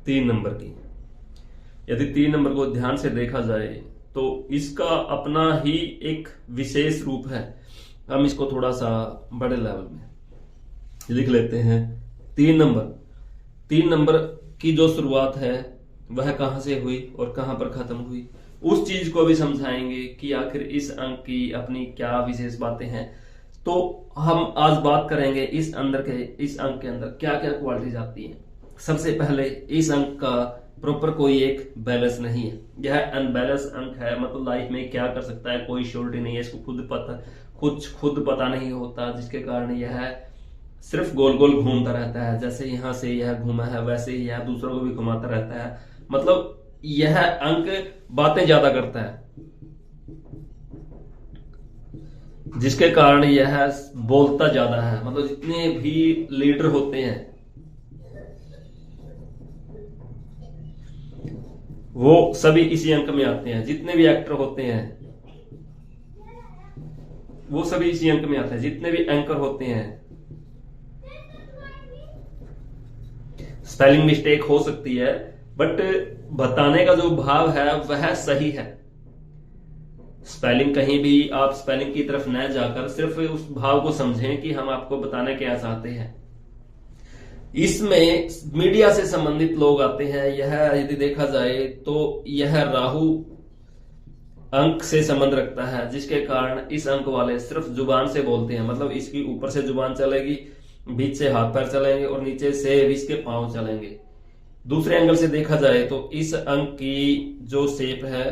3 number की। यदि 3 number को ध्यान से देखा जाए तो इसका अपना ही एक विशेष रूप है। हम इसको थोड़ा सा बड़े लेवल में लिख लेते हैं। 3 नंबर की जो शुरुआत है वह कहां से हुई और कहां पर खत्म हुई, उस चीज को भी समझाएंगे कि आखिर इस अंक की अपनी क्या विशेष बातें हैं। तो हम आज बात करेंगे इस अंक के अंदर क्या क्या क्वालिटीज आती हैं। सबसे पहले इस अंक का प्रॉपर कोई एक बैलेंस नहीं है, यह अनबैलेंस अंक है। मतलब लाइफ में क्या कर सकता है कोई श्योरिटी नहीं है, इसको खुद पता नहीं होता, जिसके कारण यह सिर्फ गोल गोल घूमता रहता है। जैसे यहां से यह घूमा है वैसे ही यह दूसरों को भी घुमाता रहता है। मतलब यह अंक बातें ज्यादा करता है, जिसके कारण यह बोलता ज्यादा है। मतलब जितने भी लीडर होते हैं वो सभी इसी अंक में आते हैं। जितने भी एक्टर होते हैं वो सभी इसी अंक में आते हैं। जितने भी एंकर होते हैं, स्पेलिंग मिस्टेक हो सकती है बट बताने का जो भाव है वह सही है। स्पेलिंग कहीं भी आप स्पेलिंग की तरफ न जाकर सिर्फ उस भाव को समझें कि हम आपको बताने क्या चाहते हैं। इसमें मीडिया से संबंधित लोग आते हैं। यह यदि देखा जाए तो यह राहु अंक से संबंध रखता है, जिसके कारण इस अंक वाले सिर्फ जुबान से बोलते हैं। मतलब इसकी ऊपर से जुबान चलेगी, बीच से हाथ पैर चलेंगे और नीचे से इसके पांव चलेंगे। दूसरे एंगल से देखा जाए तो इस अंक की जो शेप है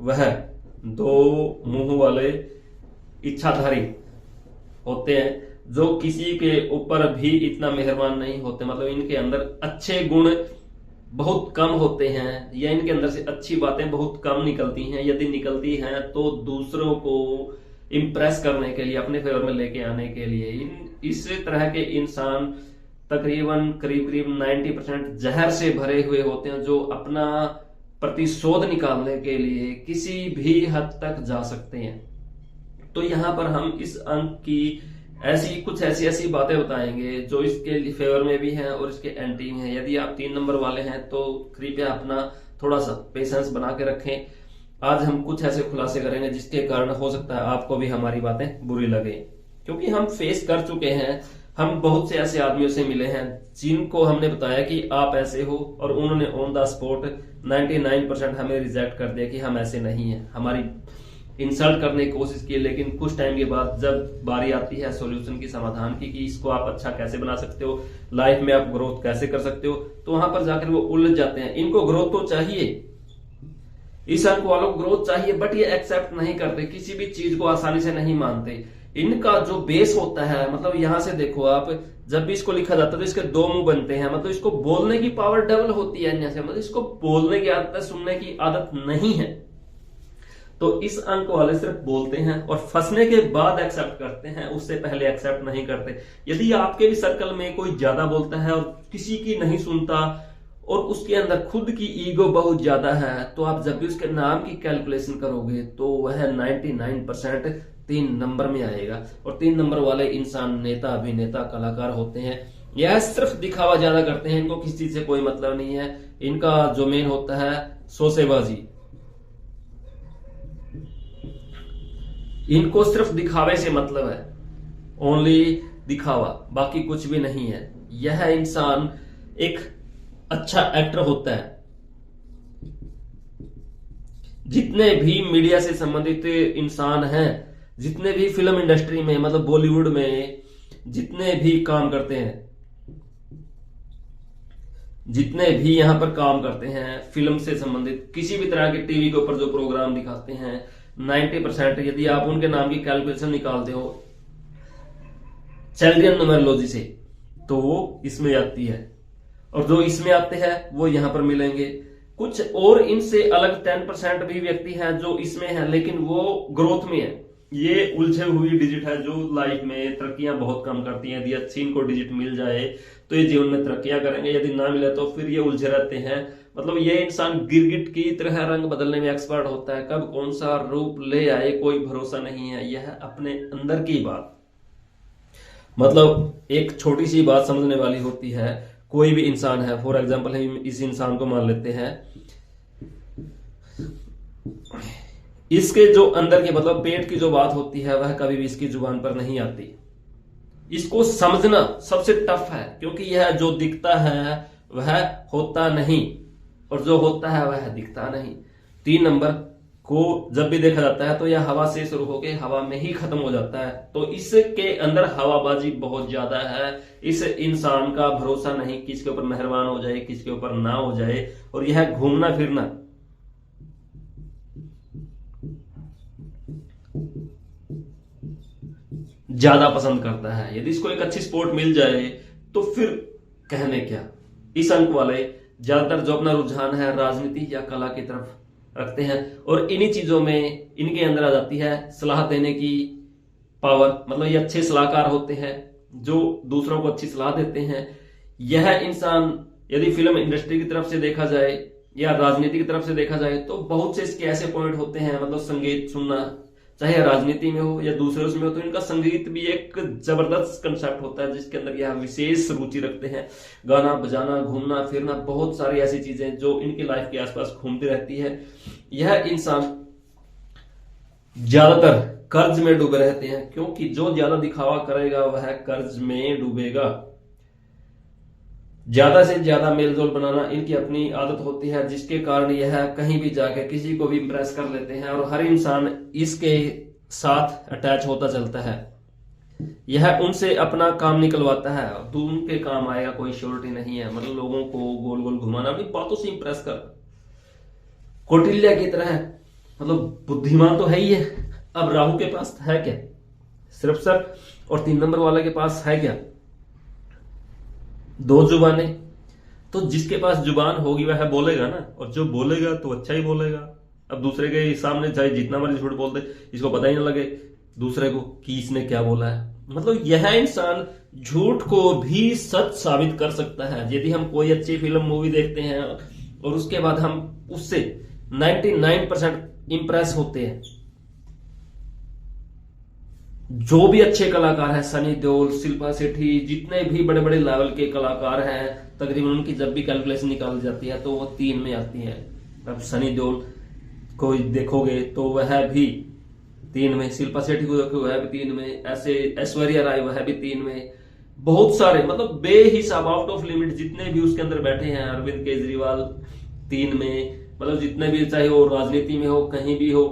वह 2 मुंह वाले इच्छाधारी होते हैं, जो किसी के ऊपर भी इतना मेहरबान नहीं होते। मतलब इनके अंदर अच्छे गुण बहुत कम होते हैं, या इनके अंदर से अच्छी बातें बहुत कम निकलती हैं। यदि निकलती हैं तो दूसरों को इम्प्रेस करने के लिए, अपने फेवर में लेके आने के लिए। इस तरह के इंसान तकरीबन करीब 90% जहर से भरे हुए होते हैं, जो अपना प्रतिशोध निकालने के लिए किसी भी हद तक जा सकते हैं। तो यहां पर हम इस अंक की कुछ ऐसी बातें बताएंगे जो इसके फेवर में भी हैं और इसके एंटी में हैं। यदि आप 3 नंबर वाले हैं तो कृपया अपना थोड़ा सा पेशेंस बना के रखें। आज हम कुछ ऐसे खुलासे करेंगे जिसके कारण हो सकता है आपको भी हमारी बातें बुरी लगे, क्योंकि हम फेस कर चुके हैं। हम बहुत से ऐसे आदमियों से मिले हैं जिनको हमने बताया कि आप ऐसे हो, और उन्होंने ऑन द स्पॉट 99% हमें रिजेक्ट कर दिया कि हम ऐसे नहीं हैं। हमारी इंसल्ट करने की कोशिश की, लेकिन कुछ टाइम के बाद जब बारी आती है सॉल्यूशन की, समाधान की, कि इसको आप अच्छा कैसे बना सकते हो, लाइफ में आप ग्रोथ कैसे कर सकते हो, तो वहां पर जाकर वो उलझ जाते हैं। इनको ग्रोथ तो चाहिए, इस अंक वालों को ग्रोथ चाहिए, बट ये एक्सेप्ट नहीं करते, किसी भी चीज को आसानी से नहीं मानते। इनका जो बेस होता है, मतलब यहां से देखो आप, जब भी इसको लिखा जाता है तो इसके 2 मुंह बनते हैं। मतलब इसको बोलने की पावर डबल होती है इनसे। मतलब इसको बोलने की आदत है, सुनने की आदत नहीं है। तो इस अंक वाले सिर्फ बोलते हैं और फंसने के बाद एक्सेप्ट करते हैं, उससे पहले एक्सेप्ट नहीं करते। यदि आपके भी सर्कल में कोई ज्यादा बोलता है और किसी की नहीं सुनता और उसके अंदर खुद की ईगो बहुत ज्यादा है, तो आप जब भी उसके नाम की कैलकुलेशन करोगे तो वह 99% 3 नंबर में आएगा। और 3 नंबर वाले इंसान नेता, अभिनेता, कलाकार होते हैं। यह सिर्फ दिखावा ज्यादा करते हैं, इनको किसी चीज से कोई मतलब नहीं है। इनका जो मेन होता है शोसेबाजी, इनको सिर्फ दिखावे से मतलब है, ओनली दिखावा, बाकी कुछ भी नहीं है। यह इंसान एक अच्छा एक्टर होता है। जितने भी मीडिया से संबंधित इंसान हैं, जितने भी फिल्म इंडस्ट्री में, मतलब बॉलीवुड में जितने भी काम करते हैं, जितने भी यहां पर काम करते हैं फिल्म से संबंधित, किसी भी तरह के टीवी के ऊपर जो प्रोग्राम दिखाते हैं, 90% यदि आप उनके नाम की कैलकुलेशन निकालते हो चैल्डियन न्यूमेरोलॉजी से, तो वो इसमें आती है। और जो इसमें आते हैं वो यहां पर मिलेंगे। कुछ और इनसे अलग 10% भी व्यक्ति हैं जो इसमें हैं, लेकिन वो ग्रोथ में है। ये उलझे हुई डिजिट है जो लाइफ में तरक्कियां बहुत कम करती हैं। यदि अच्छी इनको डिजिट मिल जाए तो ये जीवन में तरक्कियां करेंगे, यदि ना मिले तो फिर ये उलझे रहते हैं। मतलब ये इंसान गिरगिट की तरह रंग बदलने में एक्सपर्ट होता है, कब कौन सा रूप ले आए कोई भरोसा नहीं है। यह अपने अंदर की बात, मतलब एक छोटी सी बात समझने वाली होती है। कोई भी इंसान है, फॉर एग्जाम्पल हम इस इंसान को मान लेते हैं, इसके जो अंदर के मतलब पेट की जो बात होती है वह कभी भी इसकी जुबान पर नहीं आती। इसको समझना सबसे टफ है, क्योंकि यह जो दिखता है वह होता नहीं और जो होता है वह दिखता नहीं। 3 नंबर को जब भी देखा जाता है तो यह हवा से शुरू होकर हवा में ही खत्म हो जाता है। तो इसके अंदर हवाबाजी बहुत ज्यादा है। इस इंसान का भरोसा नहीं, किसके ऊपर मेहरबान हो जाए किसके ऊपर ना हो जाए। और यह घूमना फिरना ज्यादा पसंद करता है। यदि इसको एक अच्छी स्पोर्ट मिल जाए तो फिर कहने क्या। इस अंक वाले ज्यादातर जो अपना रुझान है राजनीति या कला की तरफ रखते हैं और इन्हीं चीजों में इनके अंदर आ जाती है सलाह देने की पावर। मतलब ये अच्छे सलाहकार होते हैं जो दूसरों को अच्छी सलाह देते हैं। यह इंसान यदि फिल्म इंडस्ट्री की तरफ से देखा जाए या राजनीति की तरफ से देखा जाए तो बहुत से इसके ऐसे पॉइंट होते हैं। मतलब संगीत सुनना, चाहे राजनीति में हो या दूसरे उसमें हो, तो इनका संगीत भी एक जबरदस्त कंसेप्ट होता है जिसके अंदर यह विशेष रुचि रखते हैं। गाना बजाना, घूमना फिरना, बहुत सारी ऐसी चीजें जो इनकी लाइफ के आसपास घूमती रहती है। यह इंसान ज्यादातर कर्ज में डूबे रहते हैं, क्योंकि जो ज्यादा दिखावा करेगा वह कर्ज में डूबेगा। ज्यादा से ज्यादा मेलजोल बनाना इनकी अपनी आदत होती है, जिसके कारण यह कहीं भी जाके किसी को भी इम्प्रेस कर लेते हैं और हर इंसान इसके साथ अटैच होता चलता है। यह उनसे अपना काम निकलवाता है तो उनके काम आएगा, कोई श्योरिटी नहीं है। मतलब लोगों को गोल गोल घुमाना, अपनी बातों से इम्प्रेस कर। कौटिल्य की तरह मतलब बुद्धिमान तो है ही है। अब राहु के पास है क्या? सिर्फ सर। और 3 नंबर वाले के पास है क्या? 2 जुबानें। तो जिसके पास जुबान होगी वह बोलेगा ना, और जो बोलेगा तो अच्छा ही बोलेगा। अब दूसरे के सामने चाहे जितना मर्जी झूठ बोल दे, इसको पता ही ना लगे दूसरे को कि इसने क्या बोला है। मतलब यह इंसान झूठ को भी सच साबित कर सकता है। यदि हम कोई अच्छी फिल्म मूवी देखते हैं और उसके बाद हम उससे 99% इंप्रेस होते हैं। जो भी अच्छे कलाकार हैं, सनी देओल, शिल्पा शेट्टी, जितने भी बड़े बड़े लेवल के कलाकार हैं, तकरीबन उनकी जब भी कैलकुलेशन निकाली जाती है तो वो 3 में आती है। अब सनी देओल को देखोगे तो वह भी 3 में, शिल्पा शेट्टी को देखोगे वह भी 3 में, ऐसे ऐश्वर्या राय वह भी 3 में। बहुत सारे मतलब बेहिसाब आउट ऑफ लिमिट जितने भी उसके अंदर बैठे हैं, अरविंद केजरीवाल 3 में, मतलब जितने भी, चाहे वो राजनीति में हो कहीं भी हो,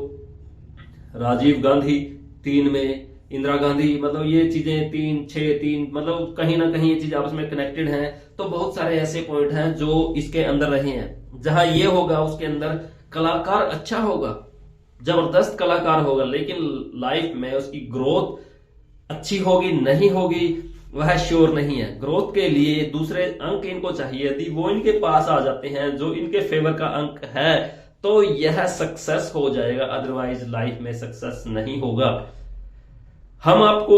राजीव गांधी 3 में, इंदिरा गांधी, मतलब ये चीजें 3, 6, 3, मतलब कहीं ना कहीं ये चीज आपस में कनेक्टेड हैं। तो बहुत सारे ऐसे पॉइंट हैं जो इसके अंदर रहे हैं। जहां ये होगा उसके अंदर कलाकार अच्छा होगा, जबरदस्त कलाकार होगा, लेकिन लाइफ में उसकी ग्रोथ अच्छी होगी नहीं होगी वह श्योर नहीं है। ग्रोथ के लिए दूसरे अंक इनको चाहिए। यदि वो इनके पास आ जाते हैं जो इनके फेवर का अंक है तो यह सक्सेस हो जाएगा, अदरवाइज लाइफ में सक्सेस नहीं होगा। हम आपको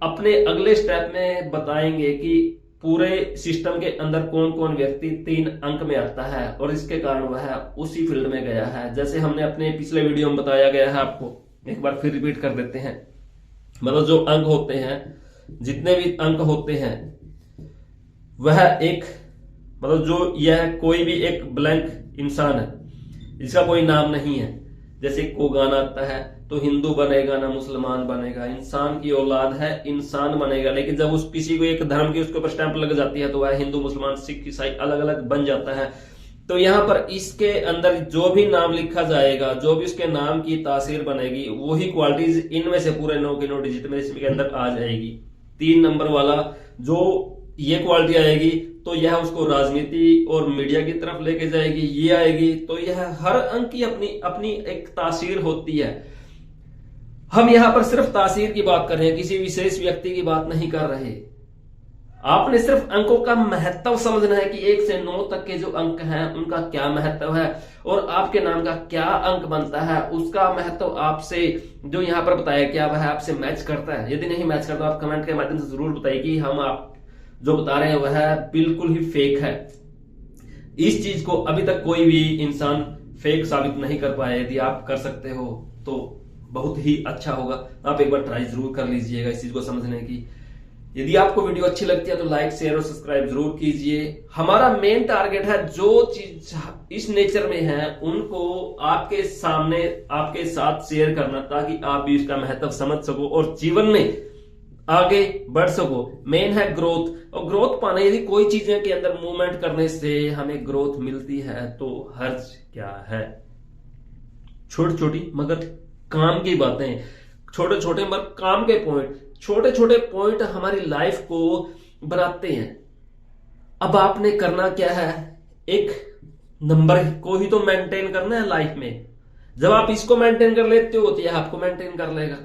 अपने अगले स्टेप में बताएंगे कि पूरे सिस्टम के अंदर कौन कौन व्यक्ति 3 अंक में आता है और इसके कारण वह उसी फील्ड में गया है। जैसे हमने अपने पिछले वीडियो में बताया गया है, आपको एक बार फिर रिपीट कर देते हैं। मतलब जो अंक होते हैं, जितने भी अंक होते हैं, वह एक मतलब जो यह कोई भी एक ब्लैंक इंसान है जिसका कोई नाम नहीं है। जैसे को गाना आता है तो हिंदू बनेगा ना मुसलमान बनेगा, इंसान की औलाद है इंसान बनेगा। लेकिन जब उस किसी को एक धर्म की उसके ऊपर स्टैंप लग जाती है तो वह हिंदू मुसलमान सिख ईसाई अलग अलग बन जाता है। तो यहाँ पर इसके अंदर जो भी नाम लिखा जाएगा, जो भी उसके नाम की तासीर बनेगी, वही क्वालिटीज इनमें से पूरे 9 के 9 डिजिट में इसके अंदर आ जाएगी। 3 नंबर वाला जो ये क्वालिटी आएगी तो यह उसको राजनीति और मीडिया की तरफ लेके जाएगी, ये आएगी। तो यह हर अंक की अपनी अपनी एक तासीर होती है। हम यहां पर सिर्फ तासीर की बात कर रहे हैं, किसी विशेष व्यक्ति की बात नहीं कर रहे। आपने सिर्फ अंकों का महत्व समझना है कि 1 से 9 तक के जो अंक हैं उनका क्या महत्व है और आपके नाम का क्या अंक बनता है, उसका महत्व आपसे जो यहां पर बताया क्या वह आपसे मैच करता है। यदि नहीं मैच करता आप कमेंट के माध्यम से जरूर बताइए कि हम आप जो बता रहे हैं वह बिल्कुल ही फेक है। इस चीज को अभी तक कोई भी इंसान फेक साबित नहीं कर पाया। यदि आप कर सकते हो तो बहुत ही अच्छा होगा। आप एक बार ट्राई जरूर कर लीजिएगा इस चीज को समझने की। यदि आपको वीडियो अच्छी लगती है तो लाइक शेयर और सब्सक्राइब जरूर कीजिए। हमारा मेन टारगेट है जो चीज इस नेचर में है उनको आपके सामने आपके साथ शेयर करना, ताकि आप भी इसका महत्व समझ सको और जीवन में आगे बढ़ सको। मेन है ग्रोथ, और ग्रोथ पाने यदि कोई चीजें के अंदर मूवमेंट करने से हमें ग्रोथ मिलती है तो हर्ज क्या है। छोटी छोटी मगर काम की बातें, छोटे छोटे मगर काम के पॉइंट, छोटे छोटे पॉइंट हमारी लाइफ को बनाते हैं। अब आपने करना क्या है, एक नंबर को ही तो मेंटेन करना है लाइफ में। जब आप इसको मेंटेन कर लेते हो तो यह आपको मेंटेन कर लेगा।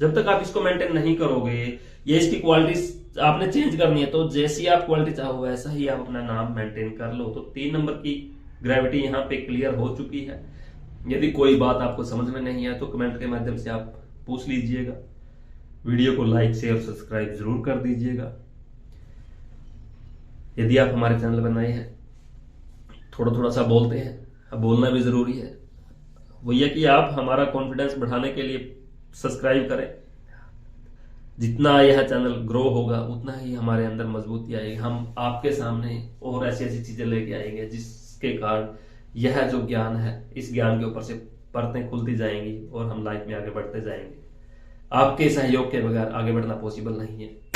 जब तक आप इसको मेंटेन नहीं करोगे, ये इसकी क्वालिटी आपने चेंज करनी है, तो जैसी आप क्वालिटी चाहो वैसा ही आप अपना नाम मेंटेन कर लो। तो 3 नंबर की ग्रेविटी यहाँ पे क्लियर हो चुकी है। यदि कोई बात आपको समझ में नहीं है तो कमेंट के माध्यम से आप पूछ लीजिएगा। वीडियो को लाइक शेयर सब्सक्राइब जरूर कर दीजिएगा। यदि आप हमारे चैनल पर नए हैं, थोड़ा थोड़ा सा बोलते हैं, अब बोलना भी जरूरी है, वो ये कि आप हमारा कॉन्फिडेंस बढ़ाने के लिए सब्सक्राइब करें। जितना यह चैनल ग्रो होगा उतना ही हमारे अंदर मजबूती आएगी। हम आपके सामने और ऐसी ऐसी चीजें लेके आएंगे जिसके कारण यह जो ज्ञान है, इस ज्ञान के ऊपर से परतें खुलती जाएंगी और हम लाइफ में आगे बढ़ते जाएंगे। आपके सहयोग के बगैर आगे बढ़ना पॉसिबल नहीं है।